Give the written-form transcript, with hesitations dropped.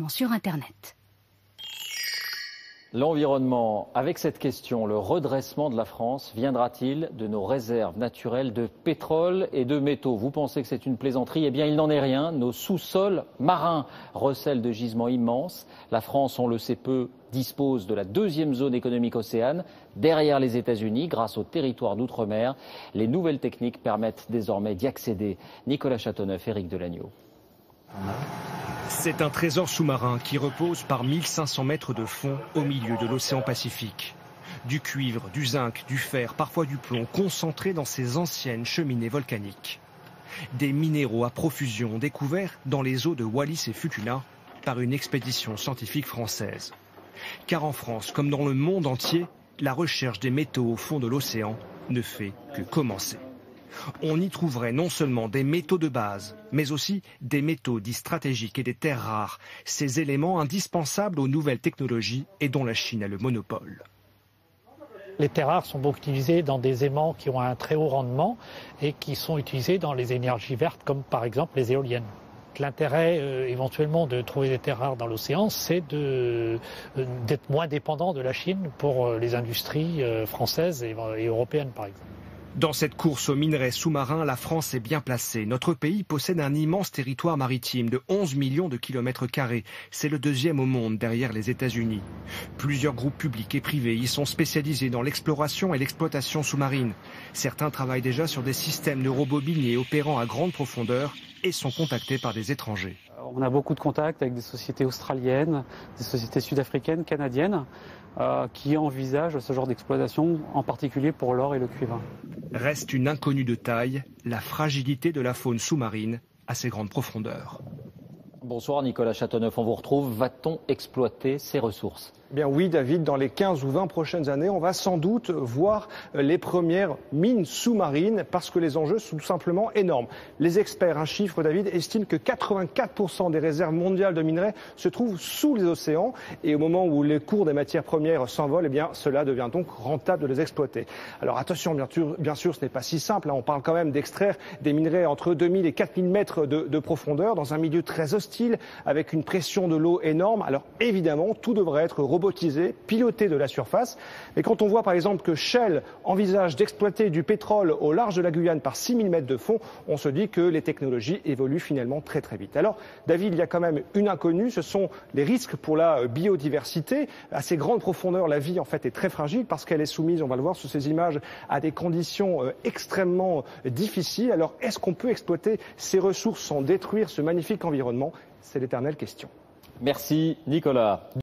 sur Internet. L'environnement, avec cette question, le redressement de la France viendra-t-il de nos réserves naturelles de pétrole et de métaux? Vous pensez que c'est une plaisanterie? Eh bien, il n'en est rien. Nos sous-sols marins recèlent de gisements immenses. La France, on le sait peu, dispose de la deuxième zone économique océane, derrière les États-Unis, grâce au territoire d'outre-mer. Les nouvelles techniques permettent désormais d'y accéder. Nicolas Châteauneuf, Éric Delagneau. C'est un trésor sous-marin qui repose par 1500 mètres de fond au milieu de l'océan Pacifique. Du cuivre, du zinc, du fer, parfois du plomb, concentrés dans ces anciennes cheminées volcaniques. Des minéraux à profusion découverts dans les eaux de Wallis et Futuna par une expédition scientifique française. Car en France, comme dans le monde entier, la recherche des métaux au fond de l'océan ne fait que commencer. On y trouverait non seulement des métaux de base, mais aussi des métaux dits stratégiques et des terres rares, ces éléments indispensables aux nouvelles technologies et dont la Chine a le monopole. Les terres rares sont donc utilisées dans des aimants qui ont un très haut rendement et qui sont utilisés dans les énergies vertes, comme par exemple les éoliennes. L'intérêt éventuellement de trouver des terres rares dans l'océan, c'est d'être moins dépendant de la Chine pour les industries françaises et européennes par exemple. Dans cette course aux minerais sous-marins, la France est bien placée. Notre pays possède un immense territoire maritime de 11 millions de kilomètres carrés. C'est le deuxième au monde derrière les États-Unis. Plusieurs groupes publics et privés y sont spécialisés dans l'exploration et l'exploitation sous-marine. Certains travaillent déjà sur des systèmes de robots miniers opérant à grande profondeur et sont contactés par des étrangers. On a beaucoup de contacts avec des sociétés australiennes, des sociétés sud-africaines, canadiennes, qui envisagent ce genre d'exploitation, en particulier pour l'or et le cuivre. Reste une inconnue de taille, la fragilité de la faune sous-marine à ces grandes profondeurs. Bonsoir Nicolas Châteauneuf, on vous retrouve. Va-t-on exploiter ces ressources? Eh bien oui David, dans les 15 ou 20 prochaines années, on va sans doute voir les premières mines sous-marines parce que les enjeux sont tout simplement énormes. Les experts, un chiffre David, estiment que 84% des réserves mondiales de minerais se trouvent sous les océans et au moment où les cours des matières premières s'envolent, eh bien cela devient donc rentable de les exploiter. Alors attention, bien sûr ce n'est pas si simple, hein. On parle quand même d'extraire des minerais entre 2000 et 4000 mètres de profondeur dans un milieu très hostile avec une pression de l'eau énorme. Alors évidemment, tout devrait être robotisé, piloté de la surface. Mais quand on voit par exemple que Shell envisage d'exploiter du pétrole au large de la Guyane par 6000 mètres de fond, on se dit que les technologies évoluent finalement très très vite. Alors David, il y a quand même une inconnue, ce sont les risques pour la biodiversité. À ces grandes profondeurs, la vie en fait est très fragile parce qu'elle est soumise, on va le voir sur ces images, à des conditions extrêmement difficiles. Alors est-ce qu'on peut exploiter ces ressources sans détruire ce magnifique environnement? C'est l'éternelle question. Merci Nicolas.